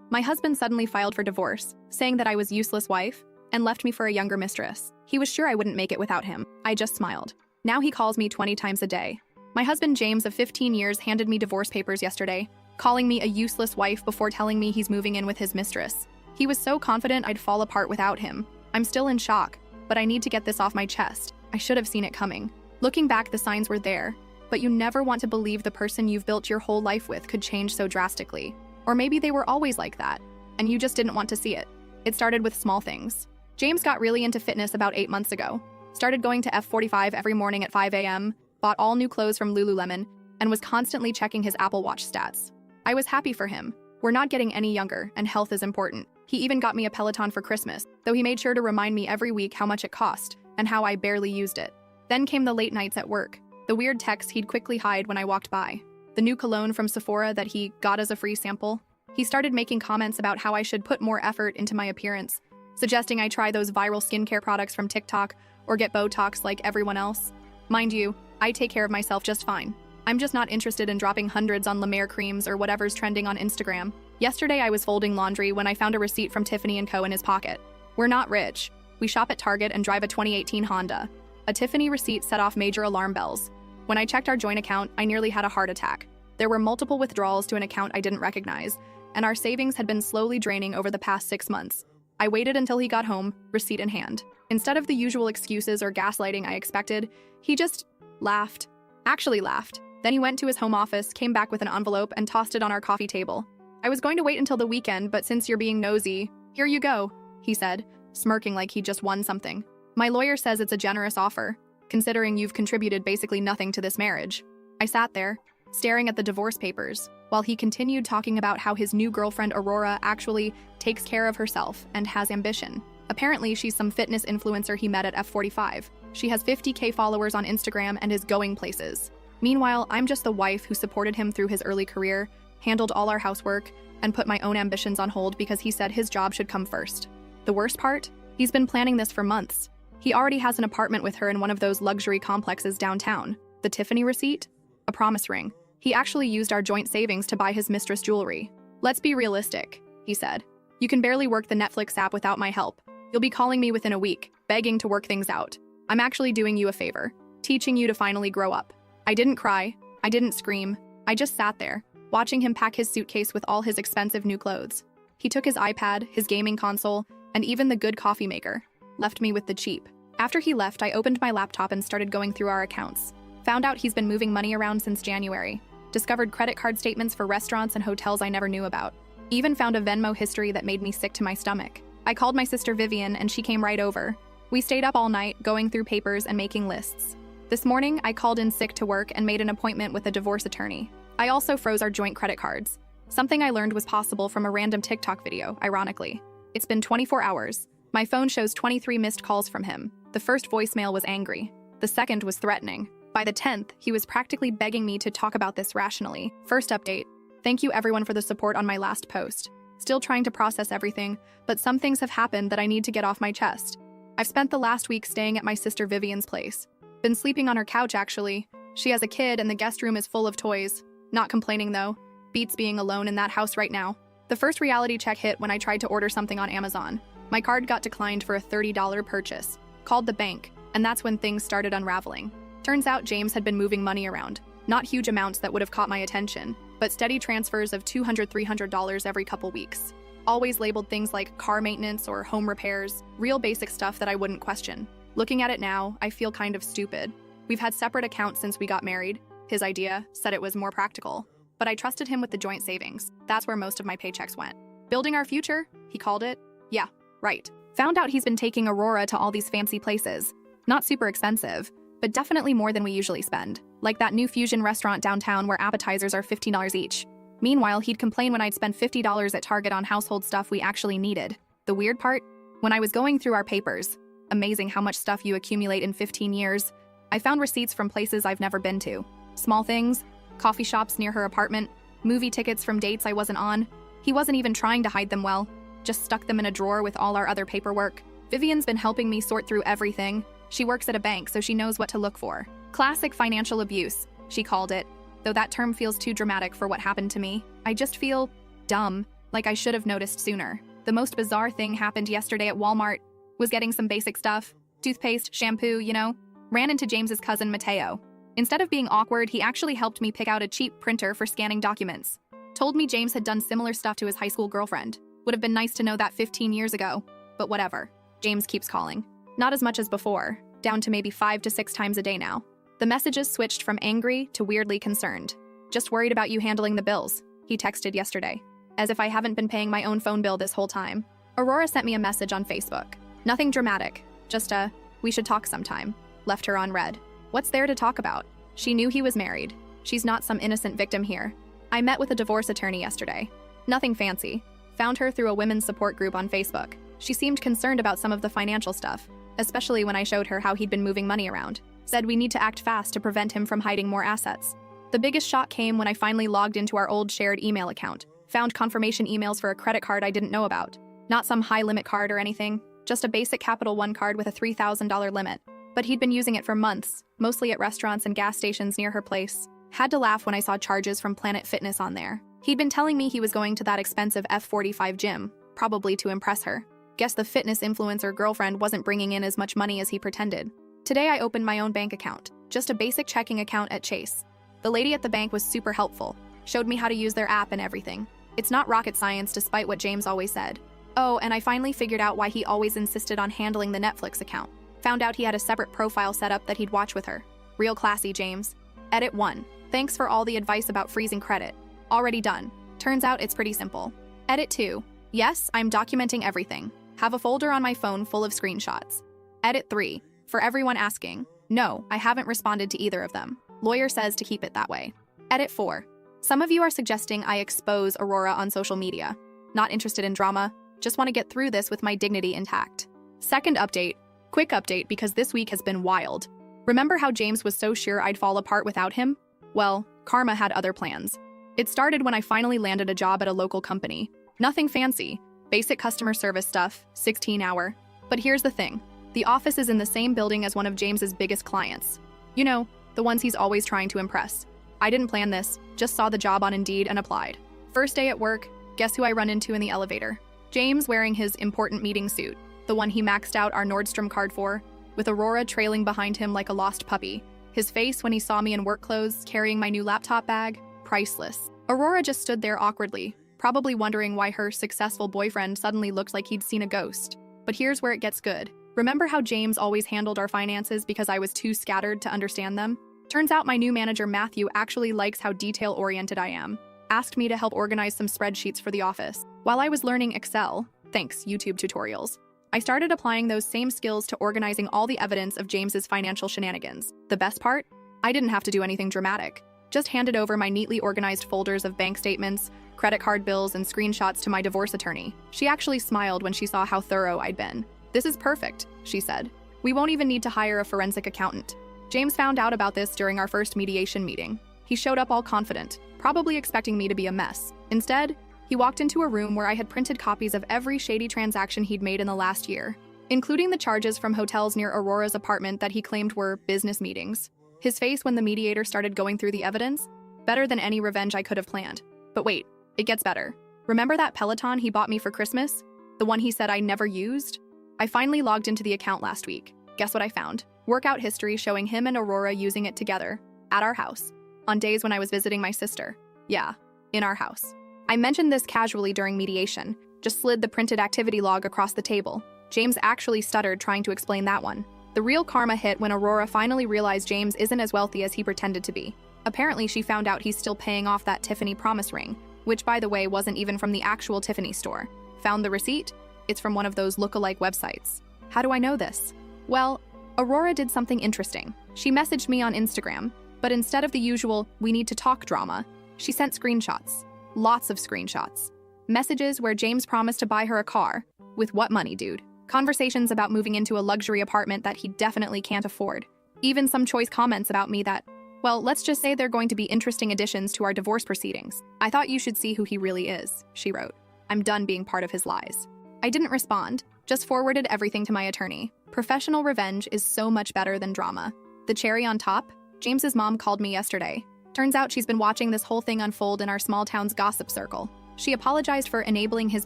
My husband suddenly filed for divorce, saying that I was a useless wife and left me for a younger mistress. He was sure I wouldn't make it without him. I just smiled. Now he calls me 20 times a day. My husband James of 15 years handed me divorce papers yesterday, calling me a useless wife before telling me he's moving in with his mistress. He was so confident I'd fall apart without him. I'm still in shock, but I need to get this off my chest. I should have seen it coming. Looking back, the signs were there, but you never want to believe the person you've built your whole life with could change so drastically. Or maybe they were always like that, and you just didn't want to see it. It started with small things. James got really into fitness about 8 months ago, started going to F45 every morning at 5 a.m., bought all new clothes from Lululemon, and was constantly checking his Apple Watch stats. I was happy for him. We're not getting any younger, and health is important. He even got me a Peloton for Christmas, though he made sure to remind me every week how much it cost and how I barely used it. Then came the late nights at work, the weird texts he'd quickly hide when I walked by, the new cologne from Sephora that he got as a free sample. He started making comments about how I should put more effort into my appearance, suggesting I try those viral skincare products from TikTok or get Botox like everyone else. Mind you, I take care of myself just fine. I'm just not interested in dropping hundreds on La Mer creams or whatever's trending on Instagram. Yesterday I was folding laundry when I found a receipt from Tiffany & Co. in his pocket. We're not rich. We shop at Target and drive a 2018 Honda. A Tiffany receipt set off major alarm bells. When I checked our joint account, I nearly had a heart attack. There were multiple withdrawals to an account I didn't recognize, and our savings had been slowly draining over the past 6 months. I waited until he got home, receipt in hand. Instead of the usual excuses or gaslighting I expected, he just laughed. Actually laughed. Then he went to his home office, came back with an envelope, and tossed it on our coffee table. I was going to wait until the weekend, but since you're being nosy, here you go, he said, smirking like he just won something. My lawyer says it's a generous offer, considering you've contributed basically nothing to this marriage. I sat there, staring at the divorce papers, while he continued talking about how his new girlfriend Aurora actually takes care of herself and has ambition. Apparently, she's some fitness influencer he met at F45. She has 50K followers on Instagram and is going places. Meanwhile, I'm just the wife who supported him through his early career, handled all our housework, and put my own ambitions on hold because he said his job should come first. The worst part? He's been planning this for months. He already has an apartment with her in one of those luxury complexes downtown. The Tiffany receipt? A promise ring. He actually used our joint savings to buy his mistress jewelry. Let's be realistic, he said. You can barely work the Netflix app without my help. You'll be calling me within a week, begging to work things out. I'm actually doing you a favor, teaching you to finally grow up. I didn't cry. I didn't scream. I just sat there, watching him pack his suitcase with all his expensive new clothes. He took his iPad, his gaming console, and even the good coffee maker. Left me with the cheap. After he left, I opened my laptop and started going through our accounts. Found out he's been moving money around since January. Discovered credit card statements for restaurants and hotels I never knew about. Even found a Venmo history that made me sick to my stomach. I called my sister Vivian and she came right over. We stayed up all night, going through papers and making lists. This morning, I called in sick to work and made an appointment with a divorce attorney. I also froze our joint credit cards. Something I learned was possible from a random TikTok video, ironically. It's been 24 hours. My phone shows 23 missed calls from him. The first voicemail was angry. The second was threatening. By the 10th, he was practically begging me to talk about this rationally. First update. Thank you everyone for the support on my last post. Still trying to process everything, but some things have happened that I need to get off my chest. I've spent the last week staying at my sister Vivian's place. Been sleeping on her couch, actually. She has a kid and the guest room is full of toys. Not complaining, though. Beats being alone in that house right now. The first reality check hit when I tried to order something on Amazon. My card got declined for a $30 purchase. Called the bank, and that's when things started unraveling. Turns out James had been moving money around. Not huge amounts that would have caught my attention, but steady transfers of $200, $300 every couple weeks. Always labeled things like car maintenance or home repairs, real basic stuff that I wouldn't question. Looking at it now, I feel kind of stupid. We've had separate accounts since we got married. His idea said it was more practical, but I trusted him with the joint savings. That's where most of my paychecks went. Building our future, he called it. Yeah, right. Found out he's been taking Aurora to all these fancy places. Not super expensive, but definitely more than we usually spend. Like that new fusion restaurant downtown where appetizers are $15 each. Meanwhile, he'd complain when I'd spend $50 at Target on household stuff we actually needed. The weird part? When I was going through our papers, amazing how much stuff you accumulate in 15 years, I found receipts from places I've never been to. Small things, coffee shops near her apartment, movie tickets from dates I wasn't on. He wasn't even trying to hide them well, just stuck them in a drawer with all our other paperwork. Vivian's been helping me sort through everything. She works at a bank, so she knows what to look for. Classic financial abuse, she called it, though that term feels too dramatic for what happened to me. I just feel dumb. Like I should have noticed sooner. The most bizarre thing happened yesterday at Walmart. Was getting some basic stuff. Toothpaste, shampoo, you know. Ran into James's cousin Mateo. Instead of being awkward, he actually helped me pick out a cheap printer for scanning documents. Told me James had done similar stuff to his high school girlfriend. Would have been nice to know that 15 years ago. But whatever. James keeps calling. Not as much as before. Down to maybe 5 to 6 times a day now. The messages switched from angry to weirdly concerned. Just worried about you handling the bills, he texted yesterday. As if I haven't been paying my own phone bill this whole time. Aurora sent me a message on Facebook. Nothing dramatic. Just a, we should talk sometime. Left her on read. What's there to talk about? She knew he was married. She's not some innocent victim here. I met with a divorce attorney yesterday. Nothing fancy. Found her through a women's support group on Facebook. She seemed concerned about some of the financial stuff, especially when I showed her how he'd been moving money around. Said we need to act fast to prevent him from hiding more assets. The biggest shock came when I finally logged into our old shared email account. Found confirmation emails for a credit card I didn't know about. Not some high-limit card or anything, just a basic Capital One card with a $3,000 limit. But he'd been using it for months, mostly at restaurants and gas stations near her place. Had to laugh when I saw charges from Planet Fitness on there. He'd been telling me he was going to that expensive F45 gym, probably to impress her. Guess the fitness influencer girlfriend wasn't bringing in as much money as he pretended. Today I opened my own bank account, just a basic checking account at Chase. The lady at the bank was super helpful, showed me how to use their app and everything. It's not rocket science despite what James always said. Oh, and I finally figured out why he always insisted on handling the Netflix account. Found out he had a separate profile set up that he'd watch with her. Real classy, James. Edit 1. Thanks for all the advice about freezing credit. Already done. Turns out it's pretty simple. Edit 2. Yes, I'm documenting everything. Have a folder on my phone full of screenshots. Edit 3. For everyone asking, no, I haven't responded to either of them. Lawyer says to keep it that way. Edit 4. Some of you are suggesting I expose Aurora on social media. Not interested in drama, just want to get through this with my dignity intact. Second update. Quick update because this week has been wild. Remember how James was so sure I'd fall apart without him? Well, karma had other plans. It started when I finally landed a job at a local company. Nothing fancy. Basic customer service stuff, 16-hour. But here's the thing. The office is in the same building as one of James's biggest clients. You know, the ones he's always trying to impress. I didn't plan this, just saw the job on Indeed and applied. First day at work, guess who I run into in the elevator? James wearing his important meeting suit, the one he maxed out our Nordstrom card for, with Aurora trailing behind him like a lost puppy. His face when he saw me in work clothes, carrying my new laptop bag, priceless. Aurora just stood there awkwardly, probably wondering why her successful boyfriend suddenly looked like he'd seen a ghost. But here's where it gets good. Remember how James always handled our finances because I was too scattered to understand them? Turns out my new manager Matthew actually likes how detail-oriented I am. Asked me to help organize some spreadsheets for the office. While I was learning Excel, thanks YouTube tutorials, I started applying those same skills to organizing all the evidence of James's financial shenanigans. The best part? I didn't have to do anything dramatic. Just handed over my neatly organized folders of bank statements, credit card bills, and screenshots to my divorce attorney. She actually smiled when she saw how thorough I'd been. This is perfect, she said. We won't even need to hire a forensic accountant. James found out about this during our first mediation meeting. He showed up all confident, probably expecting me to be a mess. Instead, he walked into a room where I had printed copies of every shady transaction he'd made in the last year, including the charges from hotels near Aurora's apartment that he claimed were business meetings. His face when the mediator started going through the evidence? Better than any revenge I could have planned. But wait, it gets better. Remember that Peloton he bought me for Christmas? The one he said I never used? I finally logged into the account last week. Guess what I found? Workout history showing him and Aurora using it together, at our house, on days when I was visiting my sister. Yeah, in our house. I mentioned this casually during mediation, just slid the printed activity log across the table. James actually stuttered trying to explain that one. The real karma hit when Aurora finally realized James isn't as wealthy as he pretended to be. Apparently she found out he's still paying off that Tiffany promise ring, which by the way wasn't even from the actual Tiffany store. Found the receipt? It's from one of those look-alike websites. How do I know this? Well, Aurora did something interesting. She messaged me on Instagram, but instead of the usual, we need to talk drama, she sent screenshots. Lots of screenshots. Messages where James promised to buy her a car. With what money, dude? Conversations about moving into a luxury apartment that he definitely can't afford. Even some choice comments about me that, well, let's just say they're going to be interesting additions to our divorce proceedings. I thought you should see who he really is, she wrote. I'm done being part of his lies. I didn't respond, just forwarded everything to my attorney. Professional revenge is so much better than drama. The cherry on top? James's mom called me yesterday. Turns out she's been watching this whole thing unfold in our small town's gossip circle. She apologized for enabling his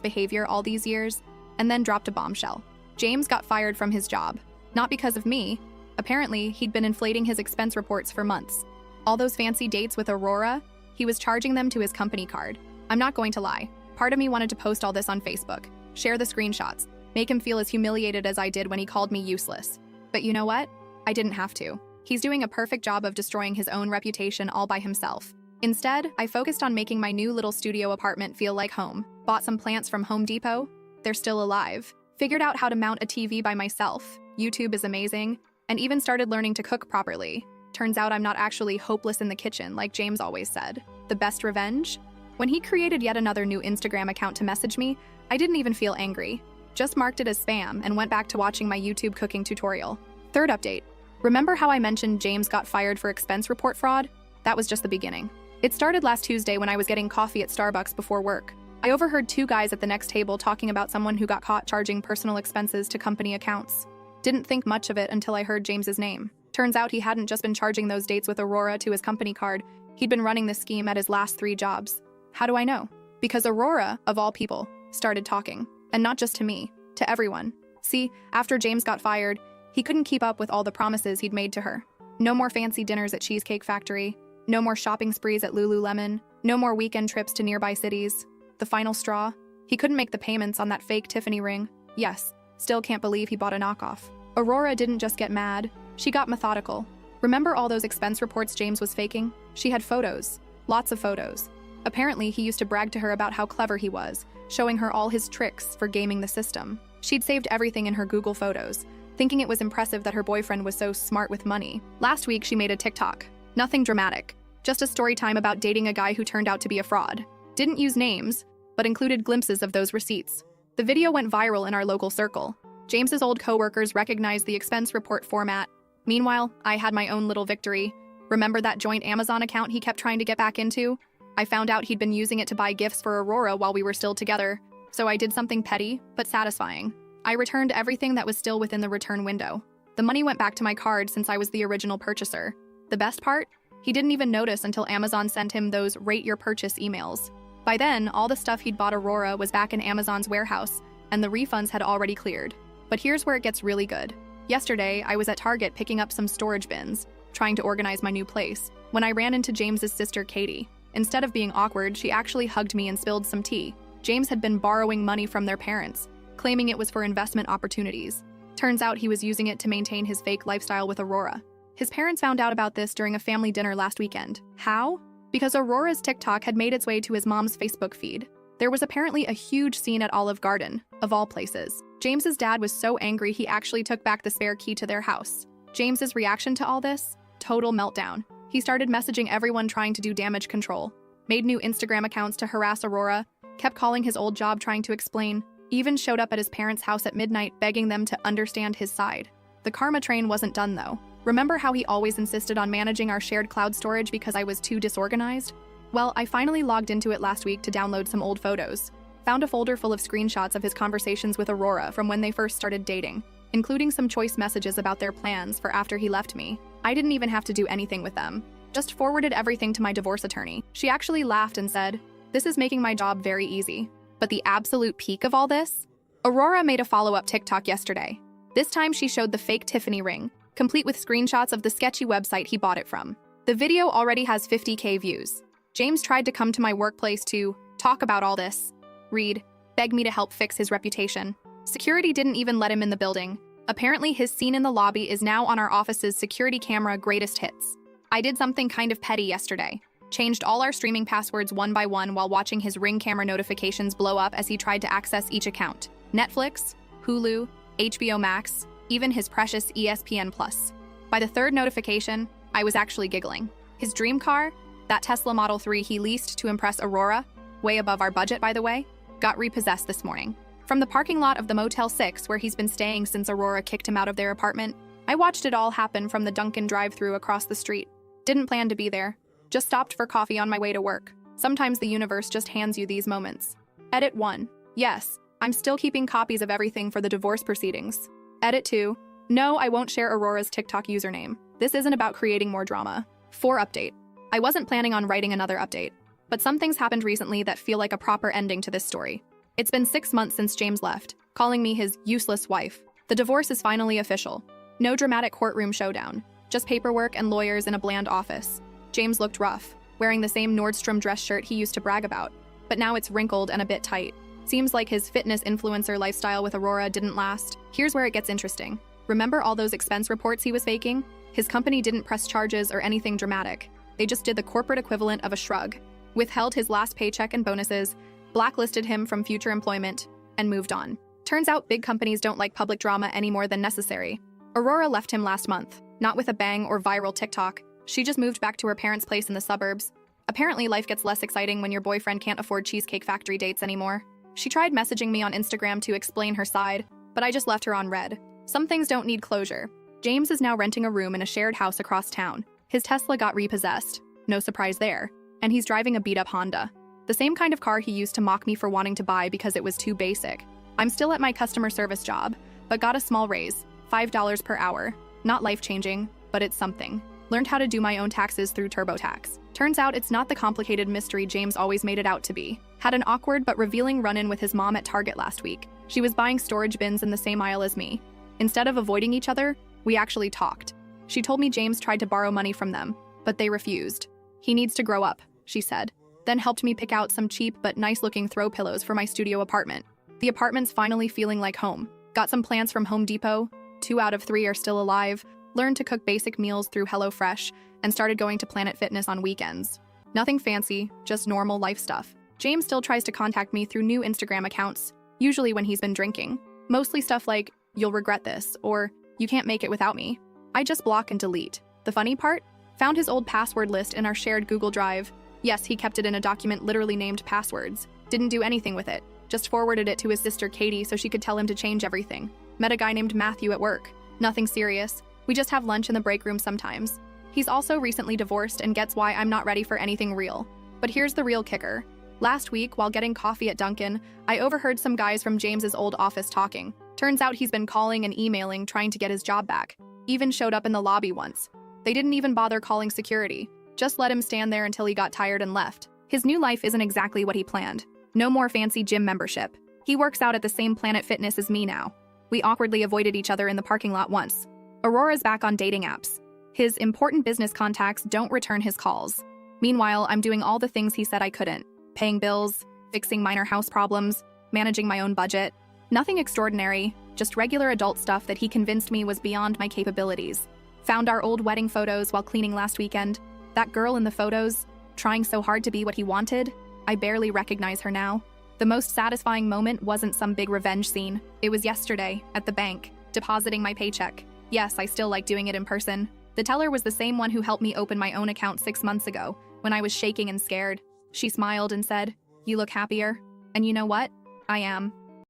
behavior all these years, and then dropped a bombshell. James got fired from his job. Not because of me. Apparently, he'd been inflating his expense reports for months. All those fancy dates with Aurora, he was charging them to his company card. I'm not going to lie. Part of me wanted to post all this on Facebook, share the screenshots, make him feel as humiliated as I did when he called me useless. But you know what? I didn't have to. He's doing a perfect job of destroying his own reputation all by himself. Instead, I focused on making my new little studio apartment feel like home. Bought some plants from Home Depot. They're still alive. Figured out how to mount a TV by myself. YouTube is amazing. And even started learning to cook properly. Turns out I'm not actually hopeless in the kitchen, like James always said. The best revenge? When he created yet another new Instagram account to message me, I didn't even feel angry. Just marked it as spam and went back to watching my YouTube cooking tutorial. Third update. Remember how I mentioned James got fired for expense report fraud? That was just the beginning. It started last Tuesday when I was getting coffee at Starbucks before work. I overheard two guys at the next table talking about someone who got caught charging personal expenses to company accounts. Didn't think much of it until I heard James's name. Turns out he hadn't just been charging those dates with Aurora to his company card, he'd been running this scheme at his last 3 jobs. How do I know? Because Aurora, of all people, started talking. And not just to me, to everyone. See, after James got fired, he couldn't keep up with all the promises he'd made to her. No more fancy dinners at Cheesecake Factory, no more shopping sprees at Lululemon, no more weekend trips to nearby cities. The final straw? He couldn't make the payments on that fake Tiffany ring. Yes, still can't believe he bought a knockoff. Aurora didn't just get mad, she got methodical. Remember all those expense reports James was faking? She had photos. Lots of photos. Apparently, he used to brag to her about how clever he was, showing her all his tricks for gaming the system. She'd saved everything in her Google Photos, thinking it was impressive that her boyfriend was so smart with money. Last week, she made a TikTok. Nothing dramatic. Just a story time about dating a guy who turned out to be a fraud. Didn't use names, but included glimpses of those receipts. The video went viral in our local circle. James's old coworkers recognized the expense report format. Meanwhile, I had my own little victory. Remember that joint Amazon account he kept trying to get back into? I found out he'd been using it to buy gifts for Aurora while we were still together, so I did something petty, but satisfying. I returned everything that was still within the return window. The money went back to my card since I was the original purchaser. The best part? He didn't even notice until Amazon sent him those rate your purchase emails. By then, all the stuff he'd bought Aurora was back in Amazon's warehouse, and the refunds had already cleared. But here's where it gets really good. Yesterday, I was at Target picking up some storage bins, trying to organize my new place, when I ran into James's sister, Katie. Instead of being awkward, she actually hugged me and spilled some tea. James had been borrowing money from their parents, claiming it was for investment opportunities. Turns out he was using it to maintain his fake lifestyle with Aurora. His parents found out about this during a family dinner last weekend. How? Because Aurora's TikTok had made its way to his mom's Facebook feed. There was apparently a huge scene at Olive Garden, of all places. James's dad was so angry he actually took back the spare key to their house. James's reaction to all this? Total meltdown. He started messaging everyone trying to do damage control, made new Instagram accounts to harass Aurora, kept calling his old job trying to explain, even showed up at his parents' house at midnight begging them to understand his side. The karma train wasn't done though. Remember how he always insisted on managing our shared cloud storage because I was too disorganized? Well, I finally logged into it last week to download some old photos. Found a folder full of screenshots of his conversations with Aurora from when they first started dating, including some choice messages about their plans for after he left me. I didn't even have to do anything with them. Just forwarded everything to my divorce attorney. She actually laughed and said, "This is making my job very easy." But the absolute peak of all this? Aurora made a follow-up TikTok yesterday. This time she showed the fake Tiffany ring, complete with screenshots of the sketchy website he bought it from. The video already has 50K views. James tried to come to my workplace to talk about all this. Read, beg me to help fix his reputation. Security didn't even let him in the building. Apparently his scene in the lobby is now on our office's security camera greatest hits. I did something kind of petty yesterday. Changed all our streaming passwords one by one while watching his Ring camera notifications blow up as he tried to access each account. Netflix, Hulu, HBO Max, even his precious ESPN+. By the third notification, I was actually giggling. His dream car, that Tesla Model 3 he leased to impress Aurora, way above our budget by the way, got repossessed this morning. From the parking lot of the Motel 6 where he's been staying since Aurora kicked him out of their apartment, I watched it all happen from the Dunkin' drive-thru across the street. Didn't plan to be there. Just stopped for coffee on my way to work. Sometimes the universe just hands you these moments. Edit 1. Yes, I'm still keeping copies of everything for the divorce proceedings. Edit 2. No, I won't share Aurora's TikTok username. This isn't about creating more drama. 4 update. I wasn't planning on writing another update. But some things happened recently that feel like a proper ending to this story. It's been 6 months since James left, calling me his useless wife. The divorce is finally official. No dramatic courtroom showdown, just paperwork and lawyers in a bland office. James looked rough, wearing the same Nordstrom dress shirt he used to brag about, but now it's wrinkled and a bit tight. Seems like his fitness influencer lifestyle with Aurora didn't last. Here's where it gets interesting. Remember all those expense reports he was faking? His company didn't press charges or anything dramatic. They just did the corporate equivalent of a shrug, withheld his last paycheck and bonuses, blacklisted him from future employment, and moved on. Turns out big companies don't like public drama any more than necessary. Aurora left him last month, not with a bang or viral TikTok. She just moved back to her parents' place in the suburbs. Apparently, life gets less exciting when your boyfriend can't afford Cheesecake Factory dates anymore. She tried messaging me on Instagram to explain her side, but I just left her on red. Some things don't need closure. James is now renting a room in a shared house across town. His Tesla got repossessed. No surprise there. And he's driving a beat-up Honda. The same kind of car he used to mock me for wanting to buy because it was too basic. I'm still at my customer service job, but got a small raise, $5 per hour. Not life-changing, but it's something. Learned how to do my own taxes through TurboTax. Turns out it's not the complicated mystery James always made it out to be. Had an awkward but revealing run-in with his mom at Target last week. She was buying storage bins in the same aisle as me. Instead of avoiding each other, we actually talked. She told me James tried to borrow money from them, but they refused. He needs to grow up, she said. Then helped me pick out some cheap but nice-looking throw pillows for my studio apartment. The apartment's finally feeling like home. Got some plants from Home Depot. 2 out of 3 are still alive. Learned to cook basic meals through HelloFresh, and started going to Planet Fitness on weekends. Nothing fancy, just normal life stuff. James still tries to contact me through new Instagram accounts, usually when he's been drinking. Mostly stuff like, "You'll regret this," or "You can't make it without me." I just block and delete. The funny part? Found his old password list in our shared Google Drive. Yes, he kept it in a document literally named passwords. Didn't do anything with it. Just forwarded it to his sister Katie so she could tell him to change everything. Met a guy named Matthew at work. Nothing serious. We just have lunch in the break room sometimes. He's also recently divorced and gets why I'm not ready for anything real. But here's the real kicker. Last week, while getting coffee at Dunkin', I overheard some guys from James's old office talking. Turns out he's been calling and emailing trying to get his job back. Even showed up in the lobby once. They didn't even bother calling security. Just let him stand there until he got tired and left. His new life isn't exactly what he planned. No more fancy gym membership. He works out at the same Planet Fitness as me now. We awkwardly avoided each other in the parking lot once. Aurora's back on dating apps. His important business contacts don't return his calls. Meanwhile, I'm doing all the things he said I couldn't. Paying bills, fixing minor house problems, managing my own budget. Nothing extraordinary, just regular adult stuff that he convinced me was beyond my capabilities. Found our old wedding photos while cleaning last weekend. That girl in the photos, trying so hard to be what he wanted, I barely recognize her now. The most satisfying moment wasn't some big revenge scene. It was yesterday, at the bank, depositing my paycheck. Yes, I still like doing it in person. The teller was the same one who helped me open my own account 6 months ago, when I was shaking and scared. She smiled and said, "You look happier." And you know what? I am.